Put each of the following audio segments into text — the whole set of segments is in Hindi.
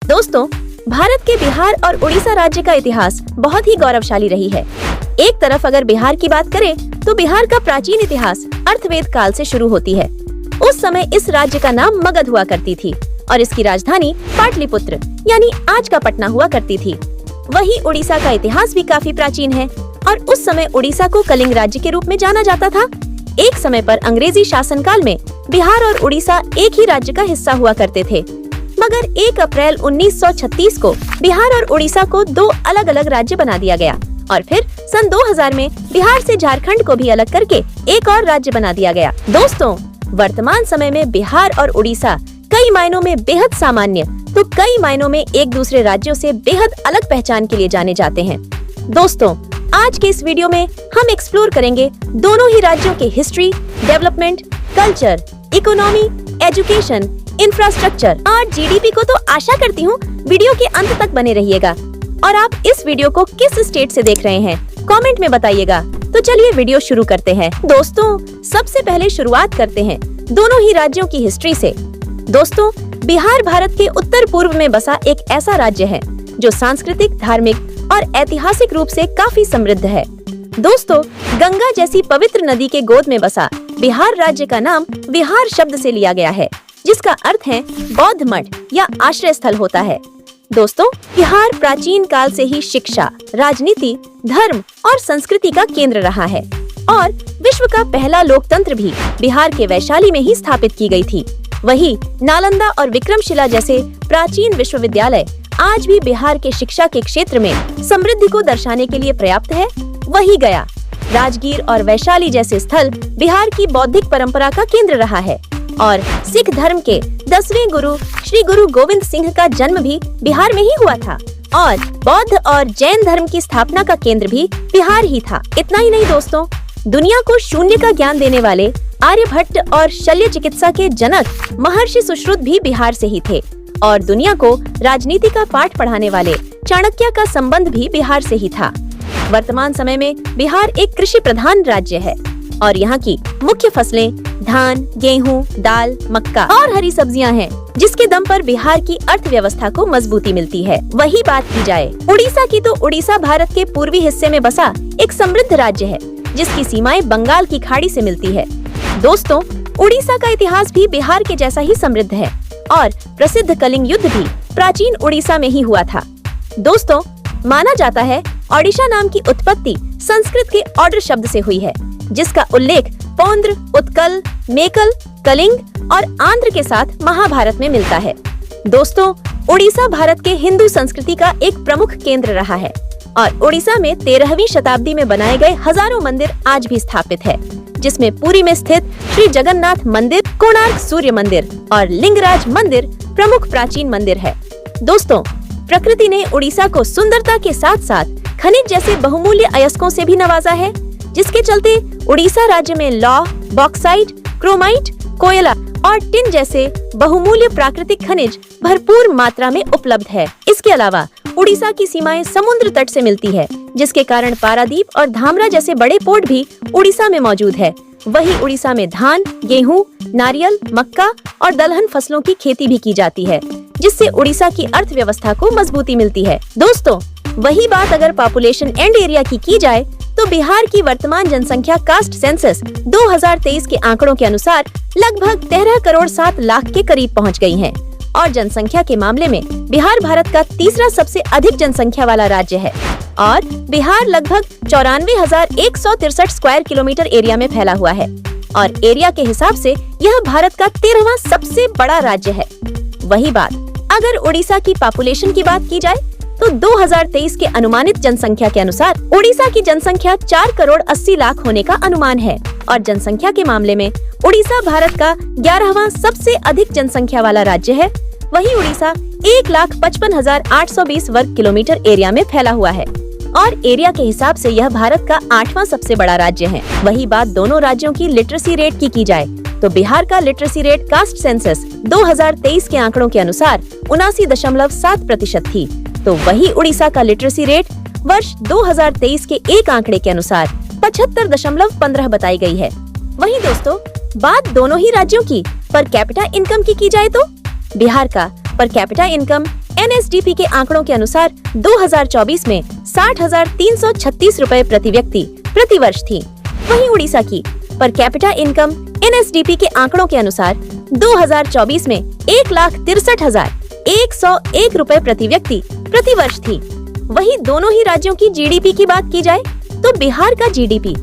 दोस्तों, भारत के बिहार और उड़ीसा राज्य का इतिहास बहुत ही गौरवशाली रही है। एक तरफ अगर बिहार की बात करें तो बिहार का प्राचीन इतिहास अर्थवेद काल से शुरू होती है। उस समय इस राज्य का नाम मगध हुआ करती थी और इसकी राजधानी पाटलिपुत्र यानी आज का पटना हुआ करती थी। वहीं उड़ीसा का इतिहास भी काफी प्राचीन है और उस समय उड़ीसा को कलिंग राज्य के रूप में जाना जाता था। एक समय पर अंग्रेजी शासनकाल में बिहार और उड़ीसा एक ही राज्य का हिस्सा हुआ करते थे, मगर 1 अप्रैल 1936 को बिहार और उड़ीसा को 2 अलग अलग राज्य बना दिया गया और फिर सन 2000 में बिहार से झारखंड को भी अलग करके एक और राज्य बना दिया गया। दोस्तों, वर्तमान समय में बिहार और उड़ीसा कई मायनों में बेहद सामान्य तो कई मायनों में एक दूसरे राज्यों से बेहद अलग पहचान के लिए जाने जाते हैं। दोस्तों, आज के इस वीडियो में हम एक्सप्लोर करेंगे दोनों ही राज्यों के history, development, culture, economy, education, infrastructure और जीडीपी को। तो आशा करती हूँ वीडियो के अंत तक बने रहिएगा और आप इस वीडियो को किस स्टेट से देख रहे हैं कमेंट में बताइएगा। तो चलिए वीडियो शुरू करते हैं। दोस्तों, सबसे पहले शुरुआत करते हैं दोनों ही राज्यों की हिस्ट्री से। दोस्तों, बिहार भारत के उत्तर पूर्व में बसा एक ऐसा राज्य है जो सांस्कृतिक, धार्मिक और ऐतिहासिक रूप से काफी समृद्ध है। दोस्तों, गंगा जैसी पवित्र नदी के गोद में बसा बिहार राज्य का नाम विहार शब्द से लिया गया है, जिसका अर्थ है बौद्ध मठ या आश्रय स्थल होता है। दोस्तों, बिहार प्राचीन काल से ही शिक्षा, राजनीति, धर्म और संस्कृति का केंद्र रहा है और विश्व का पहला लोकतंत्र भी बिहार के वैशाली में ही स्थापित की गई थी। वहीं नालंदा और विक्रमशिला जैसे प्राचीन विश्वविद्यालय आज भी बिहार के शिक्षा के क्षेत्र में समृद्धि को दर्शाने के लिए पर्याप्त है। वहीं गया, राजगीर और वैशाली जैसे स्थल बिहार की बौद्धिक परंपरा का केंद्र रहा है और सिख धर्म के 10वें गुरु श्री गुरु गोविंद सिंह का जन्म भी बिहार में ही हुआ था और बौद्ध और जैन धर्म की स्थापना का केंद्र भी बिहार ही था। इतना ही नहीं दोस्तों, दुनिया को शून्य का ज्ञान देने वाले आर्यभट्ट और शल्य चिकित्सा के जनक महर्षि सुश्रुत भी बिहार से ही थे और दुनिया को राजनीति का पाठ पढ़ाने वाले चाणक्य का संबंध भी बिहार से ही था। वर्तमान समय में बिहार एक कृषि प्रधान राज्य है और यहाँ की मुख्य फसलें धान, गेहूं, दाल, मक्का और हरी सब्जियां हैं, जिसके दम पर बिहार की अर्थव्यवस्था को मजबूती मिलती है। वही बात की जाए उड़ीसा की, तो उड़ीसा भारत के पूर्वी हिस्से में बसा एक समृद्ध राज्य है जिसकी सीमाएं बंगाल की खाड़ी से मिलती है। दोस्तों, उड़ीसा का इतिहास भी बिहार के जैसा ही समृद्ध है और प्रसिद्ध कलिंग युद्ध भी प्राचीन उड़ीसा में ही हुआ था। दोस्तों, माना जाता है ओडिशा नाम की उत्पत्ति संस्कृत के ऑर्डर शब्द से हुई है, जिसका उल्लेख पौंद्र, उत्कल, मेकल, कलिंग और आंध्र के साथ महाभारत में मिलता है। दोस्तों, उड़ीसा भारत के हिंदू संस्कृति का एक प्रमुख केंद्र रहा है और उड़ीसा में 13वीं शताब्दी में बनाए गए हजारों मंदिर आज भी स्थापित है, जिसमें पुरी में स्थित श्री जगन्नाथ मंदिर, कोणार्क सूर्य मंदिर और लिंगराज मंदिर प्रमुख प्राचीन मंदिर है। दोस्तों, प्रकृति ने उड़ीसा को सुंदरता के साथ साथ खनिज जैसे बहुमूल्य अयस्कों से भी नवाजा है, जिसके चलते उड़ीसा राज्य में लौह, बॉक्साइट, क्रोमाइट, कोयला और टिन जैसे बहुमूल्य प्राकृतिक खनिज भरपूर मात्रा में उपलब्ध है। इसके अलावा उड़ीसा की सीमाएं समुद्र तट से मिलती है, जिसके कारण पारादीप और धामरा जैसे बड़े पोर्ट भी उड़ीसा में मौजूद है। वहीं उड़ीसा में धान, गेहूं, नारियल, मक्का और दलहन फसलों की खेती भी की जाती है, जिससे उड़ीसा की अर्थव्यवस्था को मजबूती मिलती है। दोस्तों, वही बात अगर पॉपुलेशन एंड एरिया की जाए तो बिहार की वर्तमान जनसंख्या कास्ट सेंसस 2023 के आंकड़ों के अनुसार लगभग 13 करोड़ 7 लाख के करीब पहुंच गई है और जनसंख्या के मामले में बिहार भारत का तीसरा सबसे अधिक जनसंख्या वाला राज्य है और बिहार लगभग 94,163 स्क्वायर किलोमीटर एरिया में फैला हुआ है और एरिया के हिसाब से यह भारत का 13वां सबसे बड़ा राज्य है। वही बात अगर उड़ीसा की पॉपुलेशन की बात की जाए तो 2023 के अनुमानित जनसंख्या के अनुसार उड़ीसा की जनसंख्या 4 करोड़ 80 लाख होने का अनुमान है और जनसंख्या के मामले में उड़ीसा भारत का 11वां सबसे अधिक जनसंख्या वाला राज्य है। वहीं उड़ीसा 1,55,820 वर्ग किलोमीटर एरिया में फैला हुआ है और एरिया के हिसाब से यह भारत का 8वां सबसे बड़ा राज्य है। वही बात दोनों राज्यों की लिटरेसी रेट की जाए तो बिहार का लिटरेसी रेट कास्ट सेंसस 2023 के आंकड़ों के अनुसार 79.7% थी, तो वही उड़ीसा का लिटरेसी रेट वर्ष 2023 के एक आंकड़े के अनुसार 75.15 बताई गई है। वहीं दोस्तों, बात दोनों ही राज्यों की पर कैपिटा इनकम की जाए तो बिहार का पर कैपिटा इनकम NSDP के आंकड़ों के अनुसार 2024 में 60,336 रुपए प्रति व्यक्ति प्रति वर्ष थी। वहीं उड़ीसा की पर कैपिटा इनकम NSDP के आंकड़ों के अनुसार 2024 में 1,63,101 रुपए प्रति व्यक्ति प्रति वर्ष थी। वहीं दोनों ही राज्यों की GDP की बात की जाए तो बिहार का GDP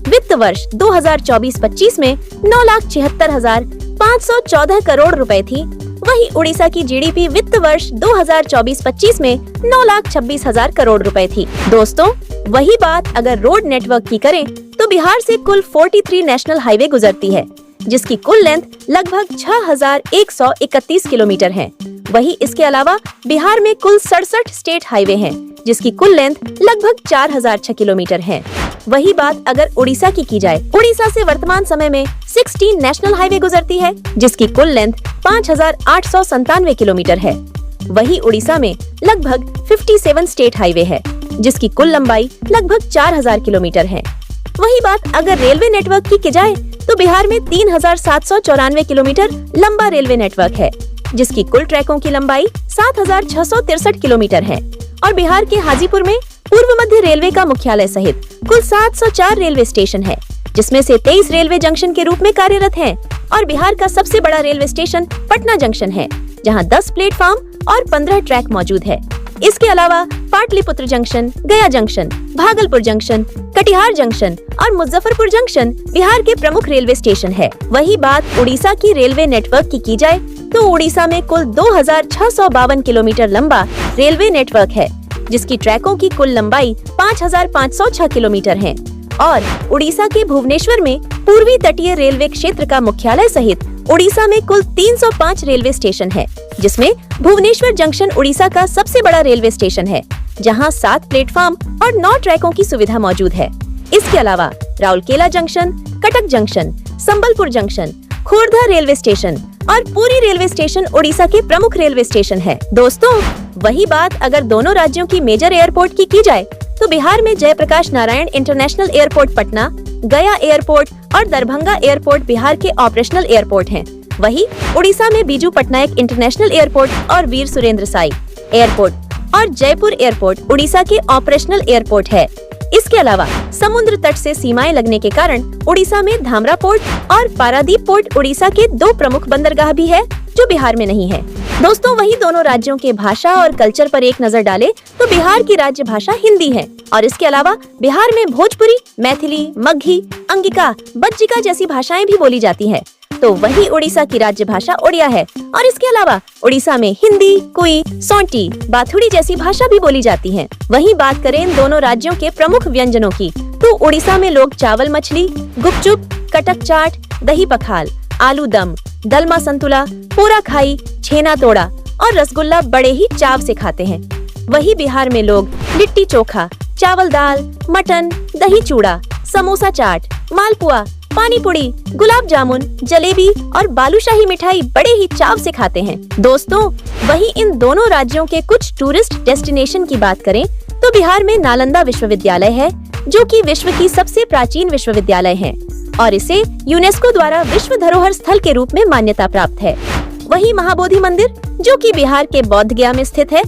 वित्त वर्ष 2024-25 में 9,76,514 करोड़ रुपए थी। वहीं उड़ीसा की GDP वित्त वर्ष 2024-25 में 9,26,000 करोड़ रुपए थी। दोस्तों, वही बात अगर रोड नेटवर्क की करें तो बिहार से कुल 43 नेशनल हाईवे गुजरती है, जिसकी कुल लेंथ लगभग 6,131 किलोमीटर है। वहीं इसके अलावा बिहार में कुल 67 स्टेट हाईवे हैं, जिसकी कुल लेंथ लगभग 4,006 किलोमीटर है। वही बात अगर उड़ीसा की जाए, उड़ीसा से वर्तमान समय में 16 नेशनल हाईवे गुजरती है, जिसकी कुल लेंथ 5,897 किलोमीटर है। वही उड़ीसा में लगभग 57 स्टेट हाईवे है, जिसकी कुल लंबाई लगभग 4,000 किलोमीटर है। वही बात अगर रेलवे नेटवर्क की जाए तो बिहार में 3,794 किलोमीटर लंबा रेलवे नेटवर्क है, जिसकी कुल ट्रैकों की लंबाई 7,663 किलोमीटर है। और बिहार के हाजीपुर में पूर्व मध्य रेलवे का मुख्यालय सहित कुल 704 रेलवे स्टेशन है, जिसमें से 23 रेलवे जंक्शन के रूप में कार्यरत हैं। और बिहार का सबसे बड़ा रेलवे स्टेशन पटना जंक्शन है, जहां 10 प्लेटफॉर्म और 15 ट्रैक मौजूद है। इसके अलावा पाटलिपुत्र जंक्शन, गया junction, Bhagalpur junction, Katihar junction और मुजफ्फरपुर जंक्शन बिहार के प्रमुख रेलवे स्टेशन है। वही बात उड़ीसा की रेलवे नेटवर्क की जाए तो उड़ीसा में कुल 2,652 किलोमीटर लंबा रेलवे नेटवर्क है, जिसकी ट्रैकों की कुल लंबाई 5,506 किलोमीटर है। और उड़ीसा के भुवनेश्वर में पूर्वी तटीय रेलवे क्षेत्र का मुख्यालय सहित उड़ीसा में कुल 305 रेलवे स्टेशन है, जिसमें भुवनेश्वर जंक्शन उड़ीसा का सबसे बड़ा रेलवे स्टेशन है, जहां 7 प्लेटफॉर्म और 9 ट्रैकों की सुविधा मौजूद है। इसके अलावा Rourkela junction, Cuttack junction, Sambalpur junction, Khordha railway station और पुरी रेलवे स्टेशन उड़ीसा के प्रमुख रेलवे स्टेशन है। दोस्तों, वही बात अगर दोनों राज्यों की मेजर एयरपोर्ट की जाए तो बिहार में जयप्रकाश नारायण इंटरनेशनल एयरपोर्ट पटना, गया एयरपोर्ट और दरभंगा एयरपोर्ट बिहार के ऑपरेशनल एयरपोर्ट हैं। वहीं उड़ीसा में बीजू पटनायक इंटरनेशनल एयरपोर्ट और वीर सुरेंद्र साई एयरपोर्ट और जयपुर एयरपोर्ट उड़ीसा के ऑपरेशनल एयरपोर्ट है। इसके अलावा समुद्र तट से सीमाएं लगने के कारण उड़ीसा में धामरा पोर्ट और पारादीप पोर्ट उड़ीसा के 2 प्रमुख बंदरगाह भी है, जो बिहार में नहीं है। दोस्तों, वही दोनों राज्यों के भाषा और कल्चर पर एक नजर डाले तो बिहार की राज्य भाषा हिंदी है और इसके अलावा बिहार में भोजपुरी, मैथिली, मगही, अंगिका, बज्जिका जैसी भाषाएं भी बोली जाती हैं। तो वही उड़ीसा की राज्य भाषा उड़िया है और इसके अलावा उड़ीसा में हिंदी, कुई, सौंटी, बाथुड़ी जैसी भाषा भी बोली जाती है। वहीं बात करें इन दोनों राज्यों के प्रमुख व्यंजनों की तो उड़ीसा में लोग चावल मछली, गुपचुप, कटक चाट, दही पखाल, आलू दम, दलमा संतुला, पोरा खाई, छेना तोड़ा और रसगुल्ला बड़े ही चाव से खाते हैं। वही बिहार में लोग लिट्टी चोखा, चावल दाल, मटन, दही चूड़ा, समोसा चाट, मालपुआ, पानी पुड़ी, गुलाब जामुन, जलेबी और बालूशाही मिठाई बड़े ही चाव से खाते हैं। दोस्तों, वही इन दोनों राज्यों के कुछ टूरिस्ट डेस्टिनेशन की बात करें तो बिहार में नालंदा विश्वविद्यालय है, जो कि विश्व की सबसे प्राचीन विश्वविद्यालय है और इसे यूनेस्को द्वारा विश्व धरोहर स्थल के रूप में मान्यता प्राप्त है। वही महाबोधि मंदिर, जो कि बिहार के बोध गया में स्थित है।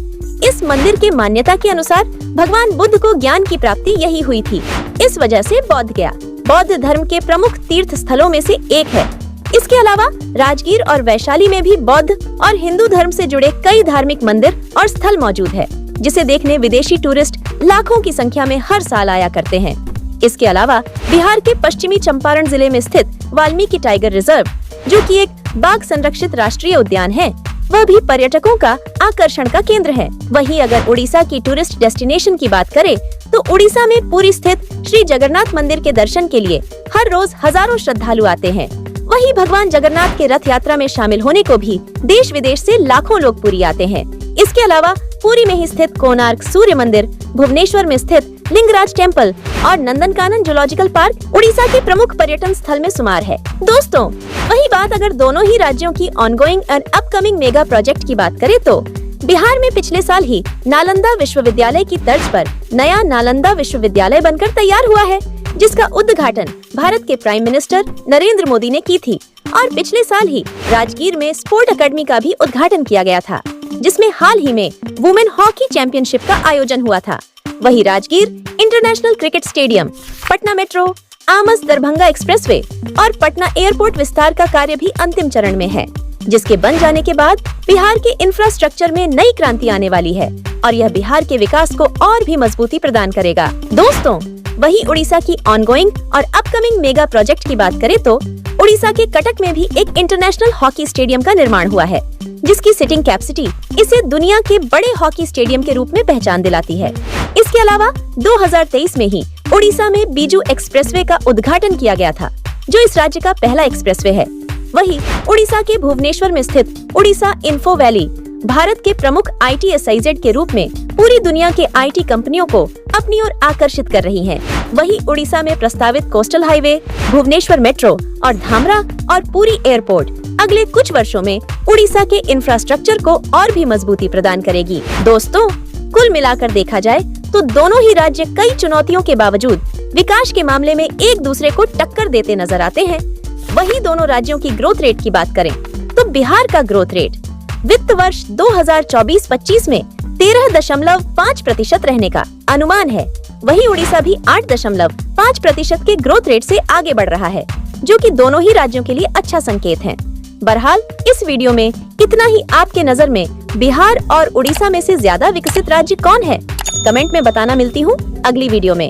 इस मंदिर के मान्यता के अनुसार भगवान बुद्ध को ज्ञान की प्राप्ति यही हुई थी। इस वजह से बोध गया बौद्ध धर्म के प्रमुख तीर्थ स्थलों में से एक है। इसके अलावा राजगीर और वैशाली में भी बौद्ध और हिंदू धर्म से जुड़े कई धार्मिक मंदिर और स्थल मौजूद है, जिसे देखने विदेशी टूरिस्ट लाखों की संख्या में हर साल आया करते हैं। इसके अलावा बिहार के पश्चिमी चंपारण जिले में स्थित वाल्मीकि टाइगर रिजर्व, जो कि एक बाघ संरक्षित राष्ट्रीय उद्यान है, वह भी पर्यटकों का आकर्षण का केंद्र है। वहीं अगर उड़ीसा की टूरिस्ट डेस्टिनेशन की बात करें तो उड़ीसा में पुरी स्थित श्री जगन्नाथ मंदिर के दर्शन के लिए हर रोज हजारों श्रद्धालु आते हैं। वहीं भगवान जगन्नाथ के रथ यात्रा में शामिल होने को भी देश विदेश से लाखों लोग पुरी आते हैं। इसके अलावा पुरी में ही स्थित कोणार्क सूर्य मंदिर, भुवनेश्वर में स्थित लिंगराज टेम्पल और नंदनकानन जूलॉजिकल पार्क उड़ीसा के प्रमुख पर्यटन स्थल में शुमार है। दोस्तों, वही बात अगर दोनों ही राज्यों की ongoing and upcoming mega project की बात करें तो बिहार में पिछले साल ही नालंदा विश्वविद्यालय की तर्ज पर नया नालंदा विश्वविद्यालय बनकर तैयार हुआ है, जिसका उद्घाटन भारत के प्राइम मिनिस्टर नरेंद्र मोदी ने की थी और पिछले साल ही राजगीर में स्पोर्ट अकेडमी का भी उद्घाटन किया गया था। जिसमें हाल ही में वुमेन हॉकी चैंपियनशिप का आयोजन हुआ था। वहीं Rajgir international cricket stadium, Patna metro, Amas Darbhanga expressway और पटना एयरपोर्ट विस्तार का कार्य भी अंतिम चरण में है, जिसके बन जाने के बाद बिहार के इंफ्रास्ट्रक्चर में नई क्रांति आने वाली है और यह बिहार के विकास को और भी मजबूती प्रदान करेगा। दोस्तों, वहीं उड़ीसा की ऑनगोइंग और अपकमिंग मेगा प्रोजेक्ट की बात करें तो उड़ीसा के कटक में भी एक इंटरनेशनल हॉकी स्टेडियम का निर्माण हुआ है, जिसकी सिटिंग कैपेसिटी इसे दुनिया के बड़े हॉकी स्टेडियम के रूप में पहचान दिलाती है। इसके अलावा 2023 में ही उड़ीसा में बीजू एक्सप्रेसवे का उद्घाटन किया गया था, जो इस राज्य का पहला एक्सप्रेसवे है। वहीं उड़ीसा के भुवनेश्वर में स्थित उड़ीसा इंफो वैली भारत के प्रमुख IT SIZ के रूप में पूरी दुनिया के IT कंपनियों को अपनी ओर आकर्षित कर रही हैं। वहीं उड़ीसा में प्रस्तावित कोस्टल हाईवे, भुवनेश्वर मेट्रो और धामरा और पुरी एयरपोर्ट अगले कुछ वर्षों में उड़ीसा के इंफ्रास्ट्रक्चर को और भी मजबूती प्रदान करेगी। दोस्तों, कुल मिलाकर देखा जाए तो दोनों ही राज्य कई चुनौतियों के बावजूद विकास के मामले में एक दूसरे को टक्कर देते नजर आते हैं। वहीं दोनों राज्यों की ग्रोथ रेट की बात करें तो बिहार का ग्रोथ रेट वित्त वर्ष 2024-25 में 13.5% रहने का अनुमान है। वहीं उड़ीसा भी 8.5% के ग्रोथ रेट से आगे बढ़ रहा है, जो कि दोनों ही राज्यों के लिए अच्छा संकेत है। बहरहाल इस वीडियो में इतना ही। आपके नजर में बिहार और उड़ीसा में से ज्यादा विकसित राज्य कौन है? कमेंट में बताना। मिलती हूँ अगली वीडियो में।